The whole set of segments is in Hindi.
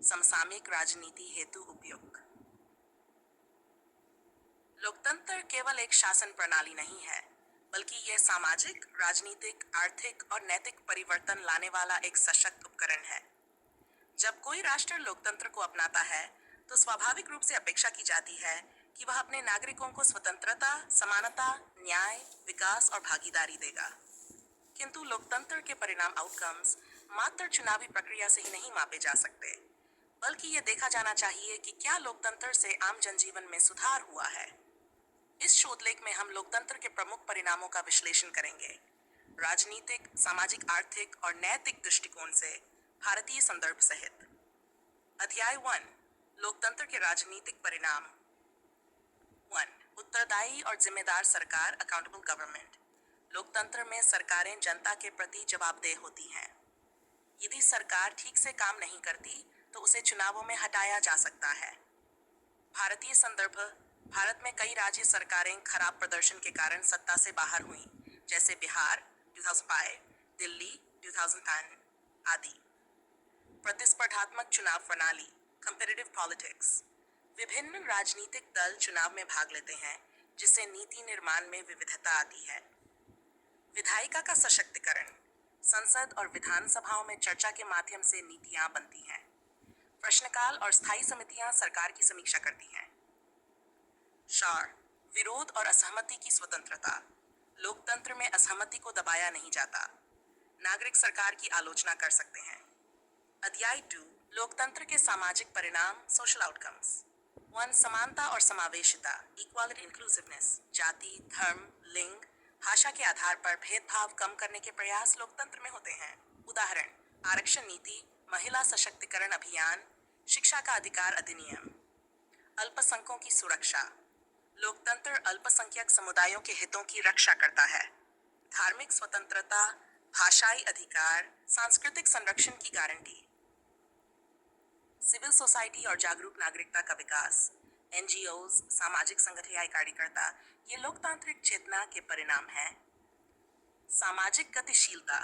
समसामयिक राजनीति हेतु उपयोग। लोकतंत्र केवल एक शासन प्रणाली नहीं है, बल्कि यह सामाजिक, राजनीतिक, आर्थिक और नैतिक परिवर्तन लाने वाला एक सशक्त उपकरण है। जब कोई राष्ट्र लोकतंत्र को अपनाता है, तो स्वाभाविक रूप से अपेक्षा की जाती है कि वह अपने नागरिकों को स्वतंत्रता, समानता, न्याय, विकास और भागीदारी देगा। किंतु लोकतंत्र के परिणाम आउटकम्स मात्र चुनावी प्रक्रिया से ही नहीं मापे जा सकते, बल्कि ये देखा जाना चाहिए कि क्या लोकतंत्र से आम जनजीवन में सुधार हुआ है। इस शोधलेख में हम लोकतंत्र के प्रमुख परिणामों का विश्लेषण करेंगे, राजनीतिक, सामाजिक, आर्थिक और नैतिक दृष्टिकोण से, भारतीय संदर्भ सहित। अध्याय 1, लोकतंत्र के राजनीतिक परिणाम। 1, उत्तरदायी और जिम्मेदार सरकार, अकाउंटेबल गवर्नमेंट। लोकतंत्र में सरकारें जनता के प्रति जवाबदेह होती हैं। यदि सरकार ठीक से काम नहीं करती, तो उसे चुनावों में हटाया जा सकता है। भारतीय संदर्भ। भारत में कई राज्य सरकारें खराब प्रदर्शन के कारण सत्ता से बाहर हुईं, जैसे बिहार 2005, दिल्ली 2010 आदि। प्रतिस्पर्धात्मक चुनाव प्रणाली, कंपेटिटिव पॉलिटिक्स। विभिन्न राजनीतिक दल चुनाव में भाग लेते हैं, जिससे नीति निर्माण में विविधता आती है। विधायिका का सशक्तिकरण। संसद और विधानसभाओं में चर्चा के माध्यम से नीतियां बनती हैं। प्रश्नकाल और स्थायी समितियां सरकार की समीक्षा करती हैं। शार, विरोध और असहमति की स्वतंत्रता। लोकतंत्र में असहमति को दबाया नहीं जाता। नागरिक सरकार की आलोचना कर सकते हैं। अध्याय 2, लोकतंत्र के सामाजिक परिणाम, सोशल आउटकम्स। 1, समानता और समावेशिता, इक्वालिटी, इंक्लूसिवनेस। जाति, धर्म, लिंग, भाषा के आधार पर भेदभाव कम करने के प्रयास लोकतंत्र में होते हैं। उदाहरण, आरक्षण नीति, महिला सशक्तिकरण अभियान, शिक्षा का अधिकार अधिनियम। अल्पसंख्यकों की सुरक्षा। लोकतंत्र अल्पसंख्यक समुदायों के हितों की रक्षा करता है। धार्मिक स्वतंत्रता, भाषाई अधिकार, सांस्कृतिक संरक्षण की गारंटी। सिविल सोसाइटी और जागरूक नागरिकता का विकास, एनजीओज, सामाजिक संगठन या कार्यकर्ता, ये लोकतांत्रिक चेतना के परिणाम हैं। सामाजिक गतिशीलता।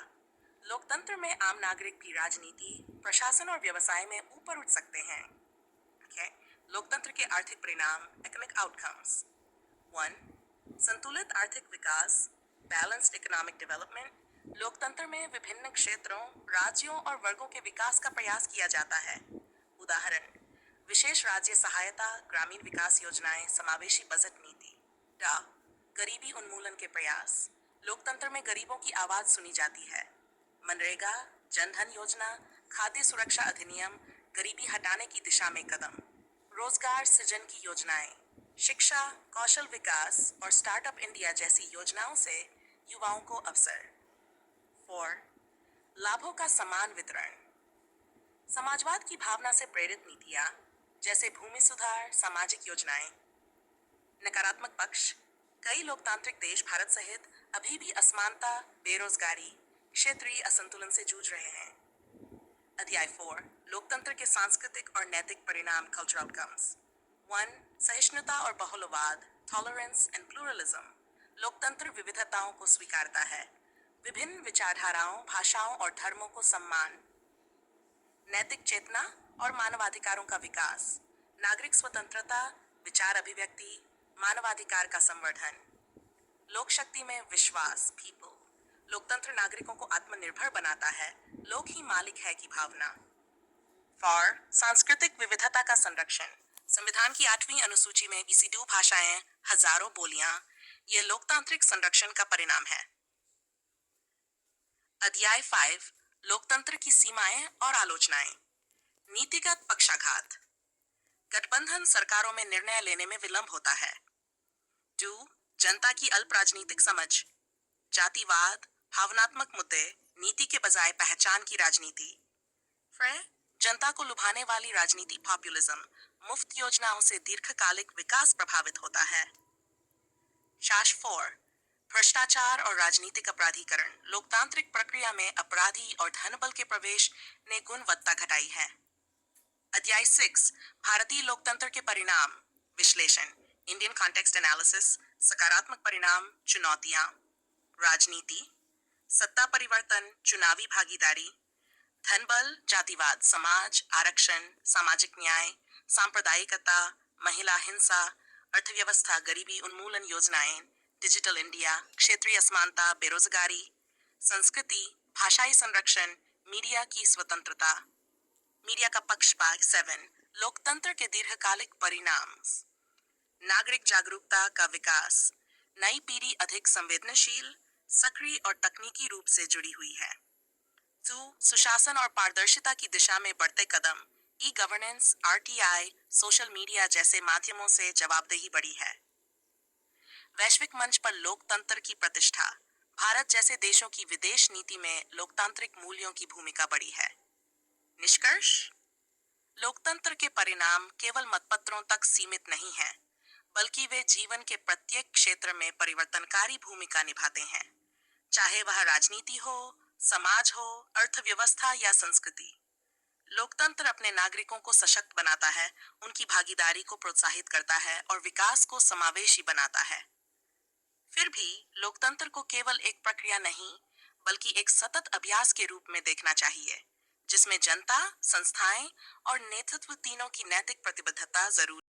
लोकतंत्र में आम नागरिक भी राजनीति, प्रशासन और व्यवसाय में ऊपर उठ सकते हैं। लोकतंत्र के आर्थिक परिणाम, इकोनॉमिक आउटकम्स। 1, संतुलित आर्थिक विकास, बैलेंस्ड इकोनॉमिक डेवलपमेंट। लोकतंत्र में विभिन्न क्षेत्रों, राज्यों और वर्गों के विकास का प्रयास किया जाता है। उदाहरण, विशेष राज्य सहायता, ग्रामीण विकास योजनाएं, समावेशी बजट नीति। गरीबी उन्मूलन के प्रयास। लोकतंत्र में गरीबों की आवाज सुनी जाती है। मनरेगा, जनधन योजना, खाद्य सुरक्षा अधिनियम, गरीबी हटाने की दिशा में कदम। रोजगार सृजन की योजनाएं, शिक्षा, कौशल विकास और स्टार्टअप इंडिया जैसी योजनाओं से युवाओं को अवसर। 4, लाभों का समान वितरण। समाजवाद की भावना से प्रेरित नीतियां, जैसे भूमि सुधार, सामाजिक योजनाएं। नकारात्मक पक्ष, कई लोकतांत्रिक देश भारत सहित अभी भी असमानता, बेरोजगारी, क्षेत्रीय असंतुलन से जूझ रहे हैं। अध्याय 4, लोकतंत्र के सांस्कृतिक और नैतिक परिणाम, कल्चरल आउटकम्स। 1, सहिष्णुता और बहुलवाद, टॉलरेंस एंड प्लूरलिज्म। लोकतंत्र विविधताओं को स्वीकारता है। विभिन्न विचारधाराओं, भाषाओं और धर्मों को सम्मान। नैतिक चेतना और मानवाधिकारों का विकास। नागरिक स्वतंत्रता, विचार अभिव्यक्ति, मानवाधिकार का संवर्धन। लोक शक्ति में विश्वास, पीपल। लोकतंत्र नागरिकों को आत्मनिर्भर बनाता है, लोग ही मालिक है की भावना। 4, सांस्कृतिक विविधता का संरक्षण। संविधान की 8वीं अनुसूची में 22 भाषाएं, हजारों बोलियां, ये लोकतांत्रिक संरक्षण का परिणाम है। अध्याय 5, लोकतंत्र की सीमाएं और आलोचनाएं। नीतिगत पक्षाघात। गठबंधन सरकारों में निर्णय लेने में विलंब होता है। 2, जनता की अल्प राजनीतिक समझ। जातिवाद, भावनात्मक मुद्दे, नीति के बजाय पहचान की राजनीति। 3, जनता को लुभाने वाली राजनीति, पॉपुलिज्म। मुफ्त योजनाओं से दीर्घकालिक विकास प्रभावित होता है। 4, भ्रष्टाचार और राजनीतिक अपराधीकरण। लोकतांत्रिक प्रक्रिया में अपराधी और धनबल के प्रवेश ने गुणवत्ता घटाई है। अध्याय 6, भारतीय लोकतंत्र के परिणाम, विश्लेषण, इंडियन कॉन्टेक्स्ट एनालिसिस। सकारात्मक परिणाम, चुनौतियां, राजनीति, सत्ता परिवर्तन, चुनावी भागीदारी, धनबल, जातिवाद, समाज, आरक्षण, सामाजिक न्याय, सांप्रदायिकता, महिला हिंसा, अर्थव्यवस्था, गरीबी उन्मूलन योजनाएं, डिजिटल इंडिया, क्षेत्रीय असमानता, बेरोजगारी, संस्कृति, भाषाई संरक्षण, मीडिया की स्वतंत्रता, मीडिया का पक्षपात। 7 लोकतंत्र के दीर्घकालिक परिणाम, नागरिक जागरूकता का विकास, नई पीढ़ी अधिक संवेदनशील, सक्रिय और तकनीकी रूप से जुड़ी हुई है। 2 सुशासन और पारदर्शिता की दिशा में बढ़ते कदम, e governance, RTI, social media जैसे माध्यमों से जवाबदेही बढ़ी है। वैश्विक मंच पर लोकतंत्र की प्रतिष्ठा, भारत जैसे देशों की विदेश नीति में लोकतांत्रिक मूल्यों की भूमिका बढ़ी है। निष्कर्ष, लोकतंत्र के परिणाम केवल मतपत्रों तक सीमित नहीं हैं, बल्कि वे जीवन के प्रत्येक क्षेत्र में परिवर्तनकारी भूमिका निभाते हैं, चाहे वह राजनीति हो, समाज हो, अर्थव्यवस्था या संस्कृति। लोकतंत्र अपने नागरिकों को सशक्त बनाता है, उनकी भागीदारी को प्रोत्साहित करता है और विकास को समावेशी बनाता है। फिर भी लोकतंत्र को केवल एक प्रक्रिया नहीं, बल्कि एक सतत अभ्यास के रूप में देखना चाहिए, जिसमें जनता, संस्थाएं और नेतृत्व तीनों की नैतिक प्रतिबद्धता जरूरी